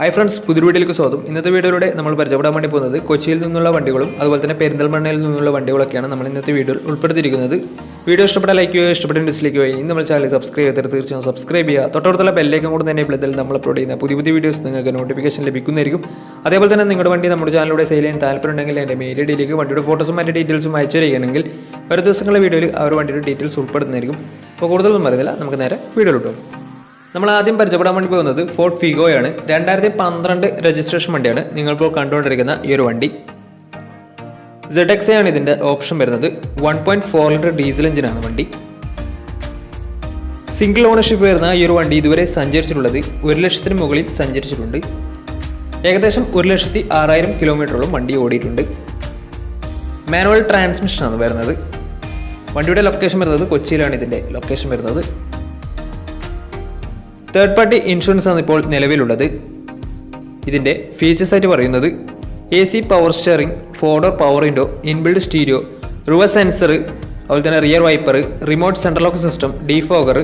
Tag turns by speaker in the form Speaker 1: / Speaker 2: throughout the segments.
Speaker 1: Hi friends, പുതിയ വീഡിയോയിലേക്ക് സ്വാഗതം. ഇന്നത്തെ വീഡിയോയിലൂടെ നമ്മൾ പരിചയപ്പെടാൻ വേണ്ടി പോകുന്നത് കൊച്ചിയിൽ നിന്നുള്ള വണ്ടികളും അതുപോലെ തന്നെ പെരിന്തൽമണ്ണയിൽ നിന്നുള്ള വണ്ടികളൊക്കെയാണ് നമ്മൾ ഇന്നത്തെ വീഡിയോയിൽ ഉൾപ്പെടുത്തിയിരിക്കുന്നത്. വീഡിയോ ഇഷ്ടപ്പെട്ട ലൈക്ക് ചെയ്യുക, ഇഷ്ടപ്പെട്ട ഡിസ്ലൈക്ക് ചെയ്യുക. ഇനി നമ്മുടെ ചാനൽ സബ്സ്ക്രൈബ് ചെയ്തിട്ട് തീർച്ചയായും സബ്സ്ക്രൈബ് ചെയ്യുക. തൊട്ടടുത്തുള്ള ബെല്ലൈക്കൺ കൂടെ തന്നെ എനേബിൾ ചെയ്താൽ നമ്മൾ അപ്ലോഡ് ചെയ്യുന്ന പുതിയ വീഡിയോസ് നിങ്ങൾക്ക് നോട്ടിഫിക്കേഷൻ ലഭിക്കുന്നതായിരിക്കും. അതേപോലെ തന്നെ നിങ്ങളുടെ വണ്ടി നമ്മുടെ ചാനലിലൂടെ സെയിൽ ചെയ്യാൻ താല്പര്യമുണ്ടെങ്കിൽ എൻ്റെ മെയിൽ ഐഡിയിലേക്ക് വണ്ടിയുടെ ഫോട്ടോസും മറ്റ് ഡീറ്റെയിൽസും അയച്ചു തരികയാണെങ്കിൽ ഒരു ദിവസങ്ങളുടെ വീഡിയോയിൽ ആ ഒരു വണ്ടിയുടെ ഡീറ്റെയിൽസ് ഉൾപ്പെടുന്നതായിരിക്കും. അപ്പോൾ കൂടുതലൊന്നും പറയുന്നില്ല, നമുക്ക് നേരെ വീഡിയോയിലോട്ട്. നമ്മൾ ആദ്യം പരിചയപ്പെടാൻ വേണ്ടി പോകുന്നത് ഫോർഡ് ഫിഗോയാണ്. 2012 രജിസ്ട്രേഷൻ വണ്ടിയാണ് നിങ്ങളിപ്പോൾ കണ്ടുകൊണ്ടിരിക്കുന്ന ഈ ഒരു വണ്ടി. ZX ആണ് ഇതിൻ്റെ ഓപ്ഷൻ വരുന്നത്. 1.4 ലിറ്റർ ഡീസൽ എഞ്ചിനാണ് വണ്ടി. സിംഗിൾ ഓണർഷിപ്പ് വരുന്ന ഈ ഒരു വണ്ടി ഇതുവരെ സഞ്ചരിച്ചിട്ടുള്ളത് 1 ലക്ഷത്തിന് മുകളിൽ സഞ്ചരിച്ചിട്ടുണ്ട്. ഏകദേശം 1,06,000 കിലോമീറ്ററോളം വണ്ടി ഓടിയിട്ടുണ്ട്. മാനുവൽ ട്രാൻസ്മിഷനാണ് വരുന്നത്. വണ്ടിയുടെ ലൊക്കേഷൻ വരുന്നത് കൊച്ചിയിലാണ് ഇതിൻ്റെ ലൊക്കേഷൻ വരുന്നത്. തേർഡ് പാർട്ടി ഇൻഷുറൻസ് ആണ് ഇപ്പോൾ നിലവിലുള്ളത്. ഇതിൻ്റെ ഫീച്ചേഴ്സ് ആയിട്ട് പറയുന്നത് AC പവർ സ്റ്റിയറിംഗ്, 4-ഡോർ power window, inbuilt stereo, reverse sensor, അതുപോലെ തന്നെ rear wiper, remote central lock system, defogger,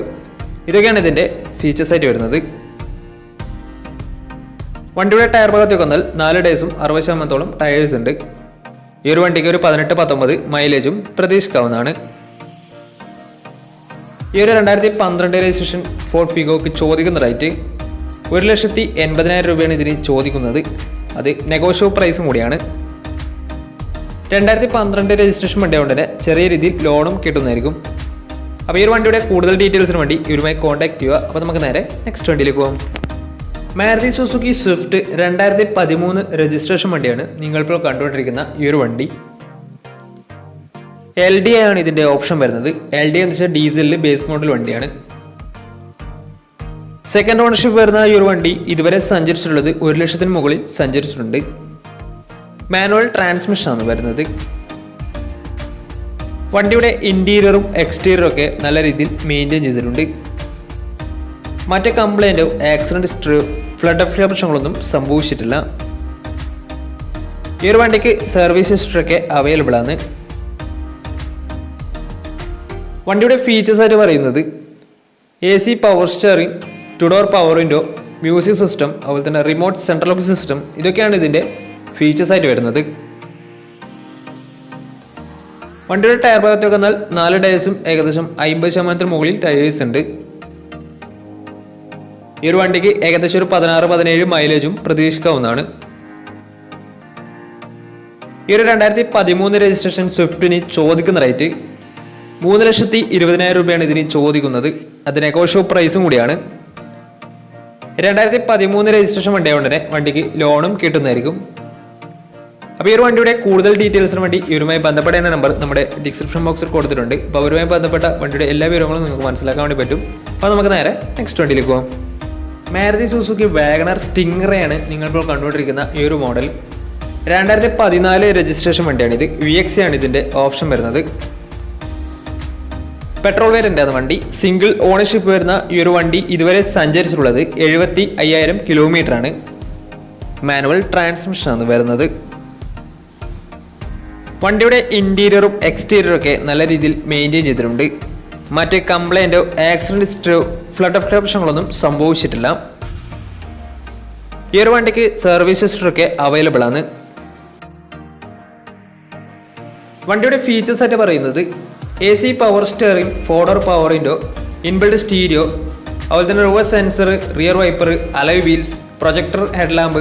Speaker 1: ഇതൊക്കെയാണ് ഇതിൻ്റെ ഫീച്ചേഴ്സ് ആയിട്ട് വരുന്നത്. വണ്ടിയുടെ ടയർ ഭാഗത്തേക്ക് വന്നാൽ 4 ഡേയ്സും 60% ടയേഴ്സ് ഉണ്ട്. ഈ ഒരു വണ്ടിക്ക് ഒരു 18-19 മൈലേജും പ്രതീക്ഷിക്കാവുന്നതാണ്. ഈ ഒരു 2012 രജിസ്ട്രേഷൻ ഫോർഡ് ഫിഗോക്ക് ചോദിക്കുന്ന റേറ്റ് 1,80,000 രൂപയാണ് ഇതിന് ചോദിക്കുന്നത്. അത് നെഗോഷ്യബിൾ പ്രൈസും കൂടിയാണ്. 2012 രജിസ്ട്രേഷൻ വണ്ടി കൊണ്ട് തന്നെ ചെറിയ രീതിയിൽ ലോണും കിട്ടുന്നതായിരിക്കും. അപ്പോൾ ഈ ഒരു വണ്ടിയുടെ കൂടുതൽ ഡീറ്റെയിൽസിന് വേണ്ടി ഇവരുമായി കോൺടാക്ട് ചെയ്യുക. അപ്പോൾ നമുക്ക് നേരെ നെക്സ്റ്റ് വണ്ടിയിലേക്ക് പോകാം. മാരുതി സുസുക്കി സ്വിഫ്റ്റ് 2013 രജിസ്ട്രേഷൻ വണ്ടിയാണ് നിങ്ങളിപ്പോൾ കണ്ടുകൊണ്ടിരിക്കുന്ന ഈ ഒരു വണ്ടി. LDI ആണ് ഇതിൻ്റെ ഓപ്ഷൻ വരുന്നത്. LDI എന്ന് വെച്ചാൽ ഡീസലിൽ ബേസ് മോഡൽ വണ്ടിയാണ്. സെക്കൻഡ് ഓണർഷിപ്പ് വരുന്ന ഈ ഒരു വണ്ടി ഇതുവരെ സഞ്ചരിച്ചിട്ടുള്ളത് 1 ലക്ഷത്തിന് മുകളിൽ സഞ്ചരിച്ചിട്ടുണ്ട്. മാനുവൽ ട്രാൻസ്മിഷനാണ് വരുന്നത്. വണ്ടിയുടെ ഇൻറ്റീരിയറും എക്സ്റ്റീരിയറും ഒക്കെ നല്ല രീതിയിൽ മെയിൻറ്റെയിൻ ചെയ്തിട്ടുണ്ട്. മറ്റേ കംപ്ലൈൻറ്റോ ആക്സിഡൻറ്റ് ഹിസ്റ്ററിയോ ഫ്ലഡ് പ്രശ്നങ്ങളൊന്നും സംഭവിച്ചിട്ടില്ല. ഈ ഒരു വണ്ടിക്ക് സർവീസ് ഹിസ്റ്ററിയൊക്കെ അവൈലബിൾ ആണ്. വണ്ടിയുടെ ഫീച്ചേഴ്സ് ആയിട്ട് പറയുന്നത് AC പവർ സ്റ്റിയറിംഗ്, 2-ഡോർ പവർ വിൻഡോ, മ്യൂസിക് സിസ്റ്റം, അതുപോലെ തന്നെ റിമോട്ട് സെൻട്രൽ ലോക്ക് സിസ്റ്റം, ഇതൊക്കെയാണ് ഇതിൻ്റെ ഫീച്ചേഴ്സ് ആയിട്ട് വരുന്നത്. വണ്ടിയുടെ ടയർ ഭാഗത്തേക്ക് വന്നാൽ 4 ടയേഴ്സും ഏകദേശം 50% മുകളിൽ ടയേഴ്സ് ഉണ്ട്. ഈ ഒരു വണ്ടിക്ക് ഏകദേശം ഒരു 16-17 മൈലേജും പ്രതീക്ഷിക്കാവുന്നതാണ്. ഈ ഒരു 2013 രജിസ്ട്രേഷൻ സ്വിഫ്റ്റിന് ചോദിക്കുന്ന റേറ്റ് 3,20,000 രൂപയാണ് ഇതിന് ചോദിക്കുന്നത്. അത് നെഗോഷ്യബിൾ പ്രൈസും കൂടിയാണ്. 2013 രജിസ്ട്രേഷൻ വണ്ടിയായതുകൊണ്ട് തന്നെ വണ്ടിക്ക് ലോണും കിട്ടുന്നതായിരിക്കും. അപ്പോൾ ഈ ഒരു വണ്ടിയുടെ കൂടുതൽ ഡീറ്റെയിൽസിന് വേണ്ടി ഇവരുമായി ബന്ധപ്പെടേണ്ട നമ്പർ നമ്മുടെ ഡിസ്ക്രിപ്ഷൻ ബോക്സിൽ കൊടുത്തിട്ടുണ്ട്. അപ്പോൾ അവരുമായി ബന്ധപ്പെട്ട വണ്ടിയുടെ എല്ലാ വിവരങ്ങളും നിങ്ങൾക്ക് മനസ്സിലാക്കാൻ വേണ്ടി പറ്റും. അപ്പോൾ നമുക്ക് നേരെ നെക്സ്റ്റ് വണ്ടിയിലേക്ക് പോകാം. മാരുതി സുസുക്കി വാഗണർ സ്റ്റിംഗറയാണ് നിങ്ങളിപ്പോൾ കണ്ടുകൊണ്ടിരിക്കുന്ന ഈ ഒരു മോഡൽ. 2014 രജിസ്ട്രേഷൻ വണ്ടിയാണിത്. VX ആണ് ഇതിൻ്റെ ഓപ്ഷൻ വരുന്നത്. പെട്രോൾ വേരിയൻ്റ് ആണ് വണ്ടി. സിംഗിൾ ഓണർഷിപ്പ് വരുന്ന ഈ ഒരു വണ്ടി ഇതുവരെ സഞ്ചരിച്ചിട്ടുള്ളത് 75,000 കിലോമീറ്റർ ആണ്. മാനുവൽ ട്രാൻസ്മിഷനാണ് വരുന്നത്. വണ്ടിയുടെ ഇൻറ്റീരിയറും എക്സ്റ്റീരിയറും ഒക്കെ നല്ല രീതിയിൽ മെയിൻറ്റെയിൻ ചെയ്തിട്ടുണ്ട്. മറ്റ് കംപ്ലൈൻറ്റോ ആക്സിഡൻറ്റ് ഹിസ്റ്ററിയോ ഫ്ലഡ് പ്രശ്നങ്ങളൊന്നും സംഭവിച്ചിട്ടില്ല. ഈ ഒരു വണ്ടിക്ക് സർവീസ് ഹിസ്റ്ററൊക്കെ അവൈലബിൾ ആണ്. വണ്ടിയുടെ ഫീച്ചേഴ്സ് ആയിട്ട് പറയുന്നത് AC പവർ സ്റ്റിയറിംഗ്, 4-ഡോർ പവർ വിൻഡോ, ഇൻബിൽഡ് സ്റ്റീരിയോ, അതുപോലെ തന്നെ reverse sensor, rear wiper, alloy wheels, projector headlamp,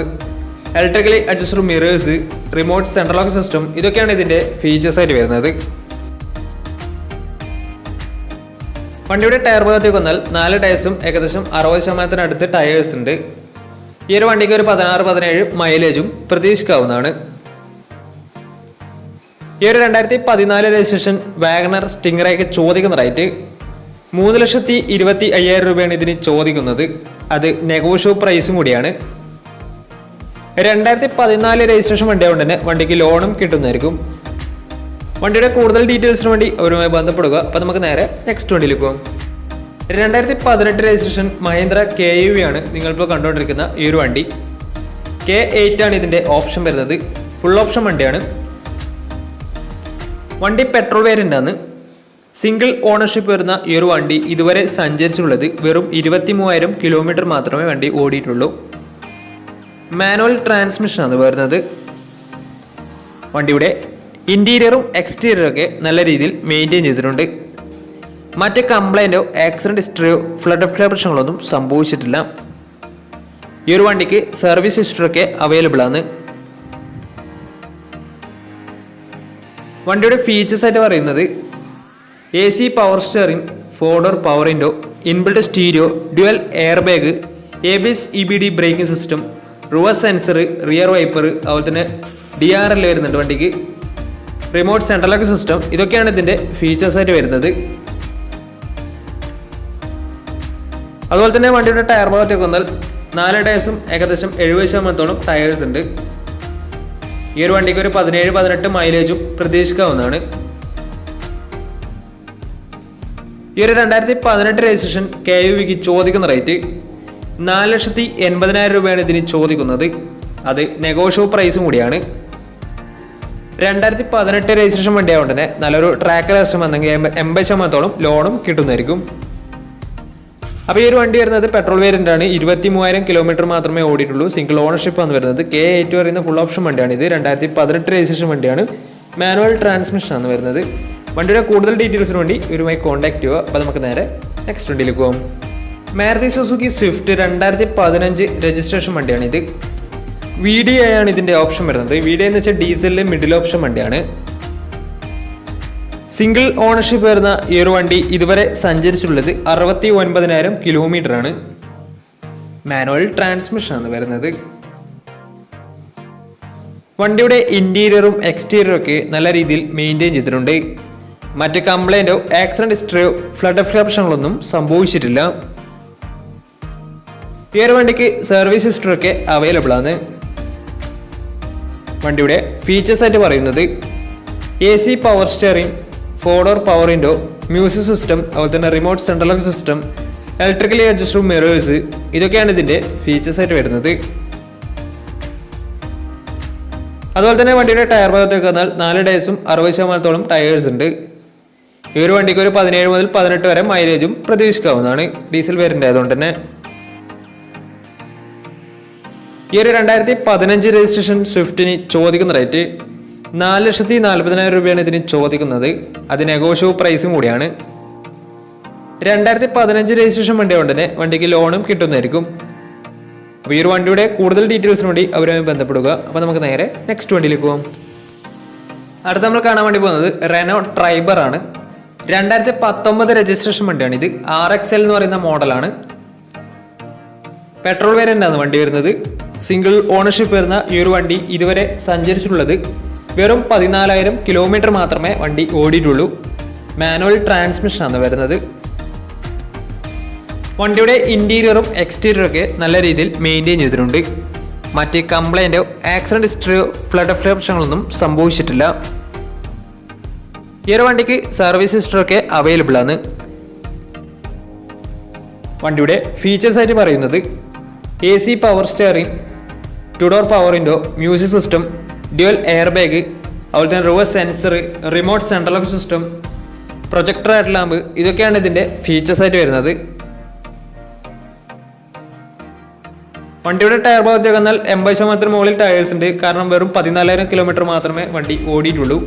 Speaker 1: electrically adjusted mirrors, remote central lock system, ഇതൊക്കെയാണ് ഇതിൻ്റെ ഫീച്ചേഴ്സ് ആയിട്ട് വരുന്നത്. വണ്ടിയുടെ ടയർ ഭാഗത്തേക്ക് വന്നാൽ 4 ടയേഴ്സും ഏകദേശം 60% അടുത്ത് ടയേഴ്സ് ഉണ്ട്. ഈ ഒരു വണ്ടിക്ക് ഒരു 16-17 മൈലേജും പ്രതീക്ഷിക്കാവുന്നതാണ്. ഈ ഒരു 2014 രജിസ്ട്രേഷൻ വാഗണർ സ്റ്റിംഗറയ്ക്ക് ചോദിക്കുന്ന റേറ്റ് 3,25,000 രൂപയാണ് ഇതിന് ചോദിക്കുന്നത്. അത് നെഗോഷ്യബിൾ പ്രൈസും കൂടിയാണ്. 2014 രജിസ്ട്രേഷൻ വണ്ടിയായതുകൊണ്ട് തന്നെ വണ്ടിക്ക് ലോണും കിട്ടുന്നതായിരിക്കും. വണ്ടിയുടെ കൂടുതൽ ഡീറ്റെയിൽസിന് വേണ്ടി അവരുമായി ബന്ധപ്പെടുക. അപ്പോൾ നമുക്ക് നേരെ നെക്സ്റ്റ് വണ്ടിയിലേക്ക് പോകാം. 2018 രജിസ്ട്രേഷൻ മഹീന്ദ്ര KUV ആണ് നിങ്ങളിപ്പോൾ കണ്ടുകൊണ്ടിരിക്കുന്ന ഈ ഒരു വണ്ടി. K8 ആണ് ഇതിൻ്റെ ഓപ്ഷൻ വരുന്നത്. ഫുൾ ഓപ്ഷൻ വണ്ടിയാണ്. വണ്ടി പെട്രോൾ വേരിയൻ്റ് ആണ്. സിംഗിൾ ഓണർഷിപ്പ് വരുന്ന ഈ ഒരു വണ്ടി ഇതുവരെ സഞ്ചരിച്ചിട്ടുള്ളത് വെറും 23,000 കിലോമീറ്റർ മാത്രമേ വണ്ടി ഓടിയിട്ടുള്ളൂ. മാനുവൽ ട്രാൻസ്മിഷനാണ് വരുന്നത്. വണ്ടിയുടെ ഇൻറ്റീരിയറും എക്സ്റ്റീരിയറും ഒക്കെ നല്ല രീതിയിൽ മെയിൻറ്റെയിൻ ചെയ്തിട്ടുണ്ട്. മറ്റ് കംപ്ലൈൻറ്റോ ആക്സിഡൻറ്റ് ഹിസ്റ്ററിയോ ഫ്ലഡ് പ്രശ്നങ്ങളൊന്നും സംഭവിച്ചിട്ടില്ല. ഈ ഒരു വണ്ടിക്ക് സർവീസ് ഹിസ്റ്ററിയൊക്കെ അവൈലബിൾ ആണ്. വണ്ടിയുടെ ഫീച്ചേഴ്സ് ആയിട്ട് പറയുന്നത് AC power steering, 4 door power window, inbuilt stereo, dual air bag, ABS EBD braking system, reverse sensor, rear wiper, അതുപോലെ തന്നെ DRL വരുന്നുണ്ട് വണ്ടിക്ക്, റിമോട്ട് സെൻട്രൽ ലോക്ക് സിസ്റ്റം. ഇതൊക്കെയാണ് ഇതിൻ്റെ ഫീച്ചേഴ്സ് ആയിട്ട് വരുന്നത്. അതുപോലെ തന്നെ വണ്ടിയുടെ ടയർ ഭാഗത്തേക്ക് വന്നാൽ 4 ടയേഴ്സും ഏകദേശം 70% ടയേഴ്സ് ഉണ്ട്. ഈ ഒരു വണ്ടിക്ക് ഒരു 17-18 മൈലേജും പ്രതീക്ഷിക്കാവുന്നതാണ്. ഈ ഒരു 2018 രജിസ്ട്രേഷൻ KUVക്ക് ചോദിക്കുന്ന റേറ്റ് 4,80,000 രൂപയാണ് ഇതിന് ചോദിക്കുന്നത്. അത് നെഗോഷ്യബിൾ പ്രൈസും കൂടിയാണ്. 2018 രജിസ്ട്രേഷൻ വണ്ടിയായതുകൊണ്ട് തന്നെ നല്ലൊരു ട്രാക്ക് ലക്ഷം വന്നെങ്കിൽ 80% ലോണും കിട്ടുന്നതായിരിക്കും. അപ്പോൾ ഈ ഒരു വണ്ടി വരുന്നത് പെട്രോൾ വേരിയൻ്റ് ആണ്. 23,000 കിലോമീറ്റർ മാത്രമേ ഓടിയിട്ടുള്ളൂ. സിംഗിൾ ഓണർഷിപ്പ് ആണ് വരുന്നത്. K8 പറയുന്ന ഫുൾ ഓപ്ഷൻ വണ്ടിയാണ് ഇത്. 2018 രജിസ്ട്രേഷൻ വണ്ടിയാണ്. മാനുവൽ ട്രാൻസ്മിഷൻ ആണ് വരുന്നത്. വണ്ടിയുടെ കൂടുതൽ ഡീറ്റെയിൽസിന് വേണ്ടി ഇവരുമായി കോൺടാക്ട് ചെയ്യുക. അപ്പോൾ നമുക്ക് നേരെ നെക്സ്റ്റ് വണ്ടിയിലേക്ക് പോകാം. മാരുതി സുസുക്കി സ്വിഫ്റ്റ് 2015 രജിസ്ട്രേഷൻ വണ്ടിയാണ് ഇത്. VDI ആണ് ഇതിൻ്റെ ഓപ്ഷൻ വരുന്നത്. VDI എന്ന് വെച്ചാൽ ഡീസലിലെ മിഡിൽ ഓപ്ഷൻ വണ്ടിയാണ്. സിംഗിൾ ഓണർഷിപ്പ് വരുന്ന ഈ ഒരു വണ്ടി ഇതുവരെ സഞ്ചരിച്ചുള്ളത് 69,000 കിലോമീറ്റർ ആണ്. മാനുവൽ ട്രാൻസ്മിഷൻ ആണ് വരുന്നത്. വണ്ടിയുടെ ഇൻറ്റീരിയറും എക്സ്റ്റീരിയറും ഒക്കെ നല്ല രീതിയിൽ മെയിൻറ്റെയിൻ ചെയ്തിട്ടുണ്ട്. മറ്റ് കംപ്ലൈൻറ്റോ ആക്സിഡൻറ്റ് ഹിസ്റ്ററിയോ ഫ്ലഡ് പ്രശ്നങ്ങളൊന്നും സംഭവിച്ചിട്ടില്ല. ഈ ഒരു വണ്ടിക്ക് സർവീസ് ഹിസ്റ്ററി ഒക്കെ അവൈലബിൾ ആണ്. വണ്ടിയുടെ ഫീച്ചേഴ്സ് ആയിട്ട് പറയുന്നത് AC power steering, 4 door power window, music system, അതുപോലെ തന്നെ remote central lock system, electrically adjustable mirrors, ഇതൊക്കെയാണ് ഇതിൻ്റെ ഫീച്ചേഴ്സ് ആയിട്ട് വരുന്നത്. അതുപോലെ തന്നെ വണ്ടിയുടെ ടയർ ഭാഗത്തേക്ക് വന്നാൽ 4 ടയേഴ്സും 60% ടയേഴ്സ് ഉണ്ട്. ഈ ഒരു വണ്ടിക്ക് ഒരു 17 മുതൽ 18 വരെ മൈലേജും പ്രതീക്ഷിക്കാവുന്നതാണ്. ഡീസൽ വേരിയൻ്റ് ആയതുകൊണ്ട് തന്നെ. ഈ ഒരു 2015 രജിസ്ട്രേഷൻ സ്വിഫ്റ്റിന് ചോദിക്കുന്ന റേറ്റ് 4,40,000 രൂപയാണ് ഇതിന് ചോദിക്കുന്നത്. അത് നെഗോഷ്യബിൾ പ്രൈസും കൂടിയാണ്. 2015 രജിസ്ട്രേഷൻ വണ്ടി കൊണ്ട് തന്നെ വണ്ടിക്ക് ലോണും കിട്ടുന്നതായിരിക്കും. അപ്പോൾ ഈ ഒരു വണ്ടിയുടെ കൂടുതൽ ഡീറ്റെയിൽസിന് വേണ്ടി അവരുമായി ബന്ധപ്പെടുക. അപ്പോൾ നമുക്ക് നേരെ നെക്സ്റ്റ് വണ്ടിയിലേക്ക് പോകാം. അടുത്ത നമ്മൾ കാണാൻ വേണ്ടി പോകുന്നത് റെനോ ട്രൈബർ ആണ്. 2019 രജിസ്ട്രേഷൻ വണ്ടിയാണ് ഇത്. RXL എന്ന് പറയുന്ന മോഡലാണ്. പെട്രോൾ വേരിയൻ്റ് ആണ് വണ്ടി വരുന്നത്. സിംഗിൾ ഓണർഷിപ്പ് വരുന്ന ഈ ഒരു വണ്ടി ഇതുവരെ സഞ്ചരിച്ചിട്ടുള്ളത് വെറും 14,000 കിലോമീറ്റർ മാത്രമേ വണ്ടി ഓടിയിട്ടുള്ളൂ. മാനുവൽ ട്രാൻസ്മിഷൻ ആണ് വരുന്നത്. വണ്ടിയുടെ ഇൻറ്റീരിയറും എക്സ്റ്റീരിയറും ഒക്കെ നല്ല രീതിയിൽ മെയിൻറ്റെയിൻ ചെയ്തിട്ടുണ്ട്. മറ്റ് കംപ്ലൈൻറ്റോ ആക്സിഡൻറ്റ് ഹിസ്റ്ററിയോ ഫ്ലഡ് പ്രശ്നങ്ങളൊന്നും സംഭവിച്ചിട്ടില്ല. ഈ ഒരു വണ്ടിക്ക് സർവീസ് ഹിസ്റ്ററി ഒക്കെ അവൈലബിൾ ആണ്. വണ്ടിയുടെ ഫീച്ചേഴ്സ് ആയിട്ട് പറയുന്നത് AC power steering, 2 door power window, music system, dual air bag, അതുപോലെ തന്നെ reverse sensor, remote central lock system, projector head lamp, ഇതൊക്കെയാണ് ഇതിൻ്റെ ഫീച്ചേഴ്സ് ആയിട്ട് വരുന്നത്. വണ്ടിയുടെ ടയർ ഭാഗത്തേക്ക് വന്നാൽ 80% മുകളിൽ ടയേഴ്സ് ഉണ്ട്. കാരണം വെറും 14,000 കിലോമീറ്റർ മാത്രമേ വണ്ടി ഓടിയിട്ടുള്ളൂ.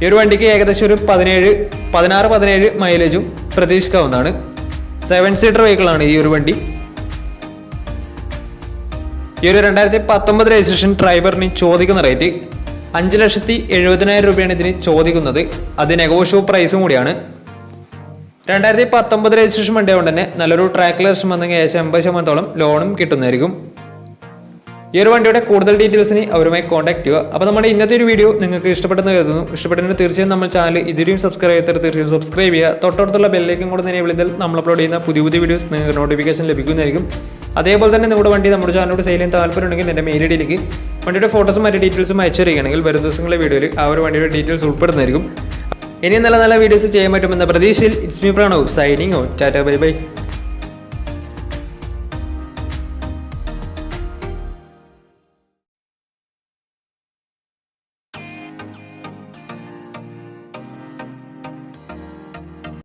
Speaker 1: ഈ ഒരു വണ്ടിക്ക് ഏകദേശം ഒരു 16-17 മൈലേജും പ്രതീക്ഷിക്കാവുന്നതാണ്. 7 സീറ്റർ വെഹിക്കിളാണ് ഈ ഒരു വണ്ടി. ഈ ഒരു 2019 രജിസ്ട്രേഷൻ ട്രൈബറിന് ചോദിക്കുന്ന റേറ്റ് 5,70,000 രൂപയാണ് ഇതിന് ചോദിക്കുന്നത്. അത് നെഗോഷ്യബിൾ പ്രൈസും കൂടിയാണ്. 2019 രജിസ്ട്രേഷൻ വണ്ടി കൊണ്ട് തന്നെ നല്ലൊരു ട്രാക്ക് ലക്ഷം വന്നെങ്കിൽ ഏകദേശം 80% ലോണും കിട്ടുന്നതായിരിക്കും. ഈ ഒരു വണ്ടിയുടെ കൂടുതൽ ഡീറ്റെയിൽസിന് അവരുമായി കോൺടാക്ട് ചെയ്യുക. അപ്പോൾ നമ്മുടെ ഇന്നത്തെ ഒരു വീഡിയോ നിങ്ങൾക്ക് ഇഷ്ടപ്പെട്ടെന്ന് കരുതുന്നു. ഇഷ്ടപ്പെട്ടെങ്കിൽ തീർച്ചയായും നമ്മൾ ചാനൽ ഇതുവരെയും സബ്സ്ക്രൈബ് ചെയ്താൽ തീർച്ചയായും സബ്സ്ക്രൈബ് ചെയ്യുക. തൊട്ടടുത്തുള്ള ബെല്ലേക്കും കൂടെ തന്നെ വിളിച്ചാൽ നമ്മൾ അപ്ലോഡ് ചെയ്യുന്ന പുതിയ വീഡിയോസ് നിങ്ങൾക്ക് നോട്ടിഫിക്കേഷൻ ലഭിക്കുന്നതായിരിക്കും. അതേപോലെ തന്നെ നമ്മുടെ വണ്ടി നമ്മുടെ ചാനലോട് സെയിൽ ചെയ്യാൻ താല്പര്യമുണ്ടെങ്കിൽ എൻ്റെ മെയിൽ ഐഡിയിലേക്ക് വണ്ടിയുടെ ഫോട്ടോസും മറ്റു ഡീറ്റെയിൽസും അയച്ചു തരികയാണെങ്കിൽ വരും ദിവസങ്ങളിലെ വീഡിയോയിൽ ആ ഒരു വണ്ടിയുടെ ഡീറ്റെയിൽസ് ഉൾപ്പെടുന്നതായിരിക്കും. ഇനിയും നല്ല വീഡിയോസ് ചെയ്യാൻ പറ്റുമെന്ന പ്രതീക്ഷയിൽ it's me Pranav signing out. Tata bye bye.